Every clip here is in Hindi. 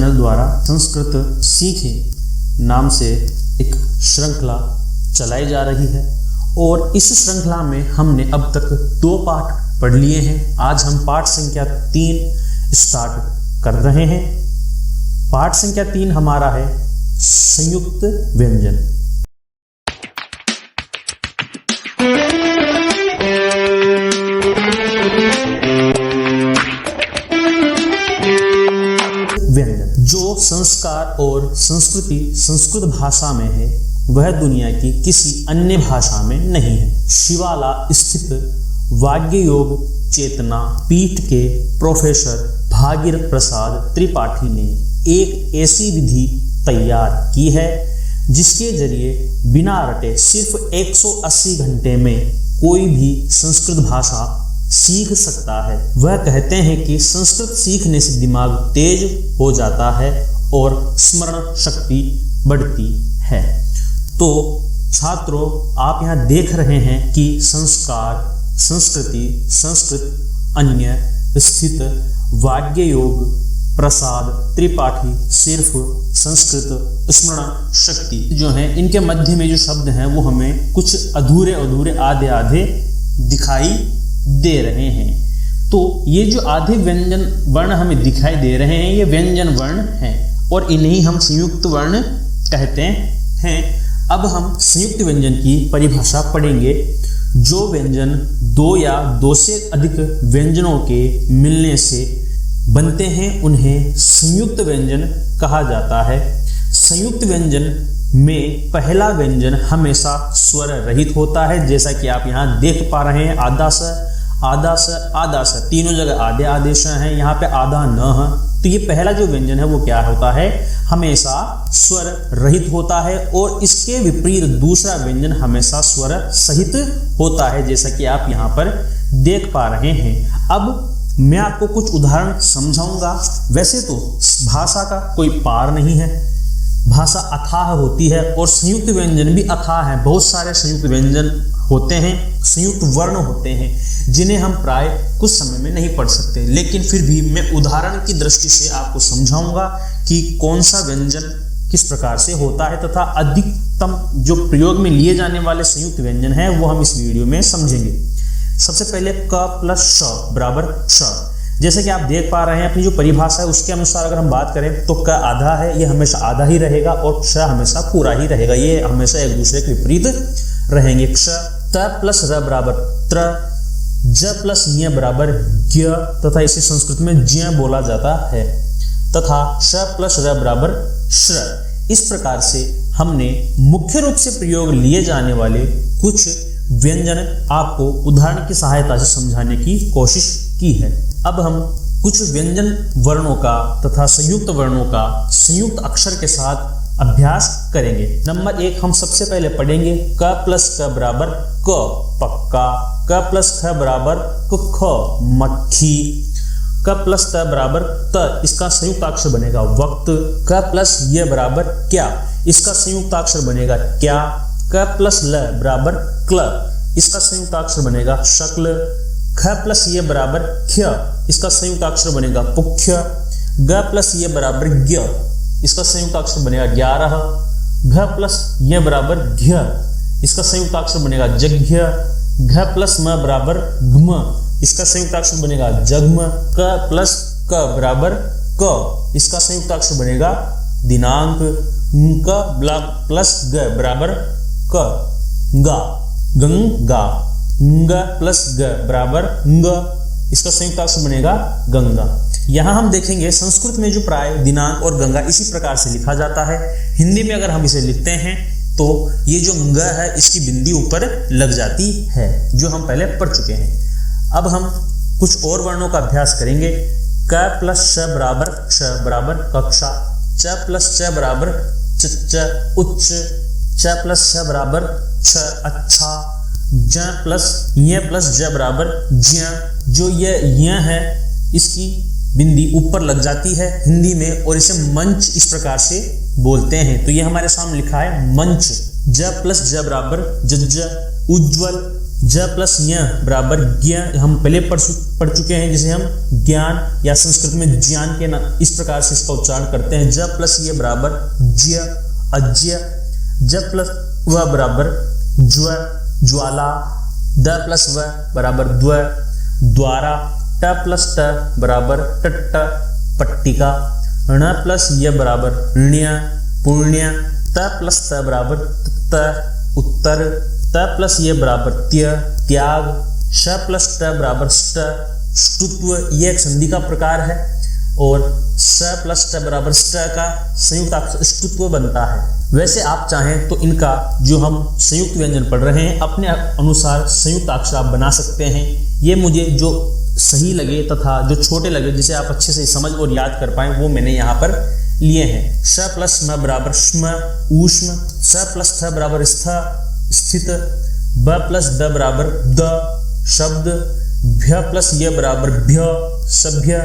चैनल द्वारा संस्कृत सीखें नाम से एक श्रृंखला चलाई जा रही है और इस श्रृंखला में हमने अब तक 2 पाठ पढ़ लिए हैं। आज हम पाठ संख्या 3 स्टार्ट कर रहे हैं। पाठ संख्या 3 हमारा है संयुक्त व्यंजन। व्यंजन जो संस्कार और संस्कृति संस्कृत भाषा में है वह दुनिया की किसी अन्य भाषा में नहीं है। शिवाला स्थित वाग्ययोग चेतना पीठ के प्रोफेसर भागीरथ प्रसाद त्रिपाठी ने एक ऐसी विधि तैयार की है जिसके जरिए बिना रटे सिर्फ 180 घंटे में कोई भी संस्कृत भाषा सीख सकता है। वह कहते हैं कि संस्कृत सीखने से दिमाग तेज हो जाता है और स्मरण शक्ति बढ़ती है। तो छात्रों, आप यहाँ देख रहे हैं कि संस्कार, संस्कृति, संस्कृत, अन्य, स्थित, वाग्ययोग, प्रसाद, त्रिपाठी, सिर्फ, संस्कृत, स्मरण शक्ति जो है इनके मध्य में जो शब्द हैं वो हमें कुछ अधूरे आधे आधे दिखाई दे रहे हैं। तो ये जो आधे व्यंजन वर्ण हमें दिखाई दे रहे हैं ये व्यंजन वर्ण हैं और इन्हीं हम संयुक्त वर्ण कहते हैं। अब हम संयुक्त व्यंजन की परिभाषा पढ़ेंगे। जो व्यंजन 2 या 2 से अधिक व्यंजनों के मिलने से बनते हैं उन्हें संयुक्त व्यंजन कहा जाता है। संयुक्त व्यंजन में पहला व्यंजन हमेशा स्वर रहित होता है, जैसा कि आप यहाँ देख पा रहे हैं। आधा स तीनों जगह आधे आदेश हैं, यहाँ पे आधा न है। तो ये पहला जो व्यंजन है वो क्या होता है, हमेशा स्वर रहित होता है और इसके विपरीत दूसरा व्यंजन हमेशा स्वर सहित होता है, जैसा कि आप यहाँ पर देख पा रहे हैं। अब मैं आपको कुछ उदाहरण समझाऊंगा। वैसे तो भाषा का कोई पार नहीं है, भाषा अथाह होती है और संयुक्त व्यंजन भी अथाह है। बहुत सारे संयुक्त व्यंजन होते हैं, संयुक्त वर्ण होते हैं जिन्हें हम प्राय कुछ समय में नहीं पढ़ सकते, लेकिन फिर भी मैं उदाहरण की दृष्टि से आपको समझाऊंगा कि कौन सा व्यंजन किस प्रकार से होता है तथा अधिकतम जो प्रयोग में लिए जाने वाले संयुक्त व्यंजन है वो हम इस वीडियो में समझेंगे। सबसे पहले क प्लस श बराबर श। जैसे कि आप देख पा रहे हैं अपनी जो परिभाषा है उसके अनुसार अगर हम बात करें तो क आधा है, ये हमेशा आधा ही रहेगा और श हमेशा पूरा ही रहेगा। ये हमेशा एक दूसरे के विपरीत रहेंगे। क्ष त प्लस र बराबर त्र, ज प्लस ञ बराबर ज्ञ तथा इसे संस्कृत में ज्ञ बोला जाता है, तथा श प्लस र बराबर श्र। इस प्रकार से हमने मुख्य रूप से प्रयोग लिए जाने वाले कुछ व्यंजन आपको उदाहरण की सहायता से समझाने की कोशिश की है। अब हम कुछ व्यंजन वर्णों का तथा संयुक्त वर्णों का संयुक्त अक्षर के साथ अभ्यास करेंगे। नंबर 1 हम सबसे पहले पढ़ेंगे क प्लस क बराबर क पक्का, क प्लस ख बराबर ख मक्खी, क प्लस त बराबर त, इसका संयुक्त अक्षर बनेगा वक्त। क प्लस य बराबर क्या, इसका संयुक्त अक्षर बनेगा क्या। क प्लस ल बराबर क्ल, इसका संयुक्त अक्षर बनेगा शक्ल। ख प्लस य बराबर ख्य, इसका संयुक्त अक्षर बनेगा पुख्य। ग प्लस य बराबर ज्ञ, इसका संयुक्त अक्षर बनेगा 11। घ प्लस य बराबर घ्य, इसका संयुक्त अक्षर बनेगा जघ्य। घ प्लस म बराबर घ्म, इसका संयुक्त अक्षर बनेगा जग्म। क प्लस क बराबर क, इसका संयुक्त अक्षर बनेगा दिनांक। क प्लस ग बराबर क गा, गंगा। ग प्लस ग बराबर ग, इसका संयुक्त अक्षर बनेगा गंगा। यहाँ हम देखेंगे संस्कृत में जो प्राय दिनांक और गंगा इसी प्रकार से लिखा जाता है। हिंदी में अगर हम इसे लिखते हैं तो ये जो ग है इसकी बिंदी ऊपर लग जाती है, जो हम पहले पढ़ चुके हैं। अब हम कुछ और वर्णों का अभ्यास करेंगे। क प्लस श बराबर क्ष बराबर कक्षा, च प्लस च बराबर च उच्च, च प्लस छ बराबर छ अच्छा, ज प्लस य प्लस ज बराबर ज्ञ। जो य है इसकी बिंदी ऊपर लग जाती है हिंदी में और इसे मंच इस प्रकार से बोलते हैं। तो ये हमारे सामने लिखा है मंच। ज प्लस ज बराबर जज, उज्ज्वल। ज प्लस य बराबर ज्ञ, हम पहले पढ़ चुके हैं, जिसे हम ज्ञान या संस्कृत में ज्ञान के इस प्रकार से इसका उच्चारण करते हैं। ज प्लस य बराबर ज्य, अज्य। ज प्लस व बराबर ज्व, ज्वाला। द प्लस व बराबर द्व, द्वारा। ट प्लस ट बराबर टट्ट, पट्टिका। ण प्लस य बराबर ण्य, पुण्य। त प्लस त बराबर त, उत्तर। त प्लस ये बराबर त्य, त्याग। श प्लस ट बराबर ष्ट, ष्टुत्व। ये एक संधि का प्रकार है और स प्लस ट बराबर ष्ट का संयुक्त अक्षर ष्टुत्व बनता है। वैसे आप चाहें तो इनका जो हम संयुक्त व्यंजन पढ़ रहे हैं अपने अनुसार संयुक्त अक्षर आप बना सकते हैं। ये मुझे जो सही लगे तथा जो छोटे लगे, जिसे आप अच्छे से समझ और याद कर पाए, वो मैंने यहाँ पर लिए हैं। श प्लस म बराबर श्म, ऊष्म। स प्लस थ बराबर स्थ, स्थित। ब प्लस द बराबर द, शब्द। भ्य प्लस य बराबर भ्य, सभ्य।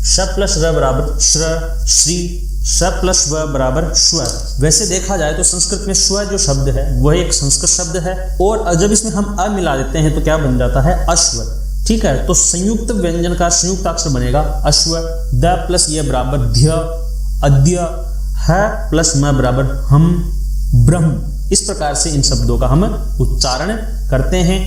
श प्लस र बराबर श्र, श्री। श प्लस व बराबर श्व। वैसे देखा जाए तो संस्कृत में श्व जो शब्द है वह एक संस्कृत शब्द है और जब इसमें हम अ मिला देते हैं तो क्या बन जाता है, अश्व। ठीक है, तो संयुक्त व्यंजन का संयुक्त अक्षर बनेगा अश्व। द प्लस ये बराबर ध्य, अद्य। ह प्लस म बराबर हम, ब्रह्म। इस प्रकार से इन शब्दों का हम उच्चारण करते हैं।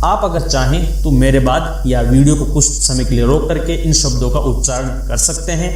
आप अगर चाहें तो मेरे बाद या वीडियो को कुछ समय के लिए रोक करके इन शब्दों का उच्चारण कर सकते हैं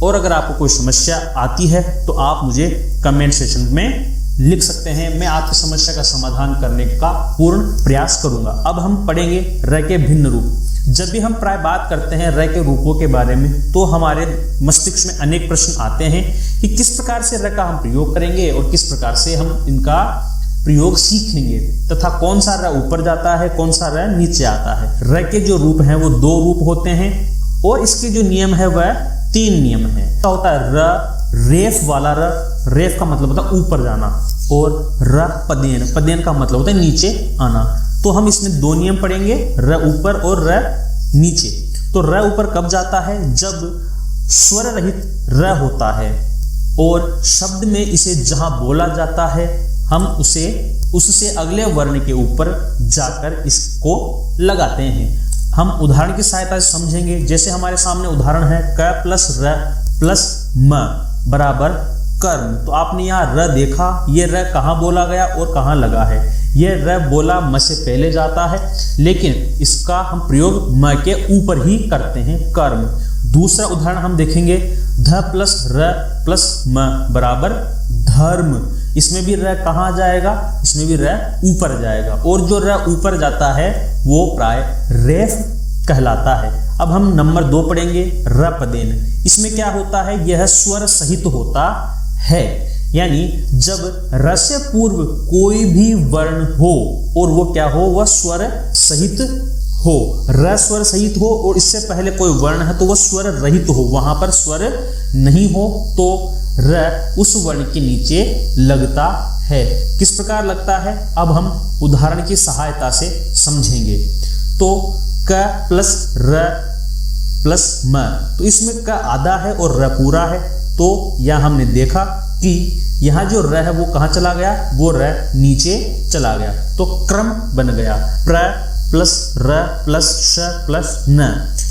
और अगर आपको कोई समस्या आती है तो आप मुझे कमेंट सेक्शन में लिख सकते हैं। मैं आपकी समस्या का समाधान करने का पूर्ण प्रयास करूंगा। अब हम पढ़ेंगे र के भिन्न रूप। जब भी हम प्राय बात करते हैं र के रूपों के बारे में तो हमारे मस्तिष्क में अनेक प्रश्न आते हैं कि किस प्रकार से र का हम प्रयोग करेंगे और किस प्रकार से हम इनका प्रयोग सीखेंगे तथा कौन सा र ऊपर जाता है, कौन सा र नीचे आता है। र के जो रूप हैं वो 2 रूप होते हैं और इसके जो नियम है वह 3 नियम है। क्या होता है, र रेफ वाला र, रेफ का मतलब होता है ऊपर जाना, और र पदेन, पदेन का मतलब होता है नीचे आना। तो हम इसमें 2 नियम पढ़ेंगे, र ऊपर और र नीचे। तो र ऊपर कब जाता है, जब स्वर रहित र होता है और शब्द में इसे जहां बोला जाता है हम उसे उससे अगले वर्ण के ऊपर जाकर इसको लगाते हैं। हम उदाहरण की सहायता से समझेंगे। जैसे हमारे सामने उदाहरण है क प्लस र प्लस म बराबर कर्म। तो आपने यहाँ र देखा, ये र कहाँ बोला गया और कहाँ लगा है। ये र बोला म से पहले जाता है लेकिन इसका हम प्रयोग म के ऊपर ही करते हैं, कर्म। दूसरा उदाहरण हम देखेंगे ध प्लस र प्लस म बराबर धर्म। इसमें भी र कहाँ जाएगा, इसमें भी र ऊपर जाएगा और जो र ऊपर जाता है वो प्राय रेफ कहलाता है। अब हम नंबर 2 पढ़ेंगे, र पदेन। इसमें क्या होता है, यह स्वर सहित होता है, यानी जब र से पूर्व कोई भी वर्ण हो और वो क्या हो, वह स्वर सहित हो। र स्वर सहित हो और इससे पहले कोई वर्ण है तो वह स्वर रहित हो, वहां पर स्वर नहीं हो तो र उस वर्ण के नीचे लगता है। किस प्रकार लगता है, अब हम उदाहरण की सहायता से समझेंगे। तो क प्लस र प्लस म, तो इसमें क आधा है और र पूरा है। तो यह हमने देखा कि यहाँ जो र है वो कहाँ चला गया, वो र नीचे चला गया, तो क्रम बन गया। प्र प्लस र प्लस श प्लस न।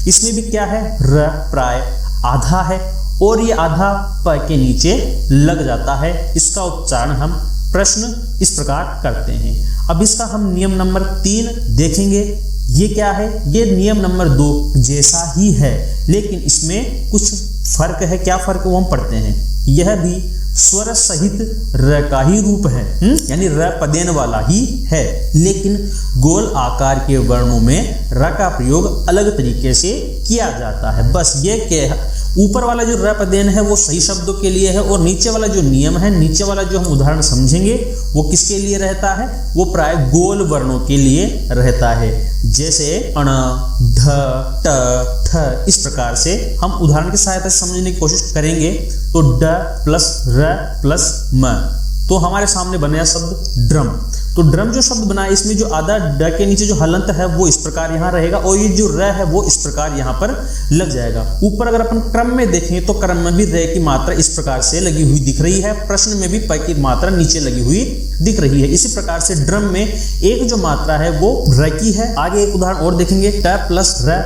इसमें भी क्या है, र प्राय आधा है और ये आधा प के नीचे लग जाता है। इसका उच्चारण हम प्रश्न इस प्रकार करते हैं। अब इसका हम नियम नंबर 3 देखेंगे। ये क्या है, ये नियम नंबर 2 जैसा ही है लेकिन इसमें कुछ फर्क है। क्या फर्क है वो हम पढ़ते हैं। यह भी स्वर सहित र का ही रूप है, यानी र पदेन वाला ही है, लेकिन गोल आकार के वर्णों में र का प्रयोग अलग तरीके से किया जाता है। बस ये क्या, ऊपर वाला जो र पदेन है वो सही शब्दों के लिए है और नीचे वाला जो नियम है, नीचे वाला जो हम उदाहरण समझेंगे वो किसके लिए रहता है, वो प्राय गोल वर्णों के लिए रहता है। जैसे अण, ध, ट, थ, इस प्रकार से हम उदाहरण की सहायता से समझने की कोशिश करेंगे। तो ड प्लस र प्लस म, तो हमारे सामने बनेगा शब्द ड्रम। तो ड्रम जो शब्द बना है इसमें जो आधा ड के नीचे जो हलंत है वो इस प्रकार यहाँ रहेगा और ये जो र है वो इस प्रकार यहाँ पर लग जाएगा। ऊपर अगर अपन क्रम में देखें तो क्रम में भी र की मात्रा इस प्रकार से लगी हुई दिख रही है, प्रश्न में भी प की मात्रा नीचे लगी हुई दिख रही है। इसी प्रकार से ड्रम में एक जो मात्रा है वो र की है। आगे एक उदाहरण और देखेंगे, ट प्लस र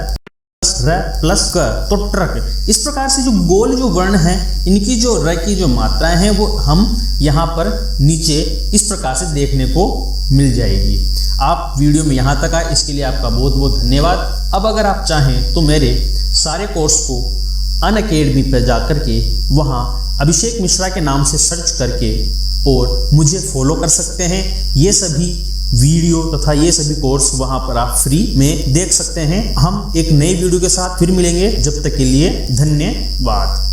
प्लस क, तो ट्रक। इस प्रकार से जो गोल जो वर्ण है इनकी जो र की जो मात्राएं हैं वो हम यहाँ पर नीचे इस प्रकार से देखने को मिल जाएगी। आप वीडियो में यहाँ तक आए इसके लिए आपका बहुत बहुत धन्यवाद। अब अगर आप चाहें तो मेरे सारे कोर्स को अनअकैडमी पर जा करके वहाँ अभिषेक मिश्रा के नाम से सर्च करके और मुझे फॉलो कर सकते हैं। ये सभी वीडियो तथा ये सभी कोर्स वहां पर आप फ्री में देख सकते हैं। हम एक नई वीडियो के साथ फिर मिलेंगे, जब तक के लिए धन्यवाद।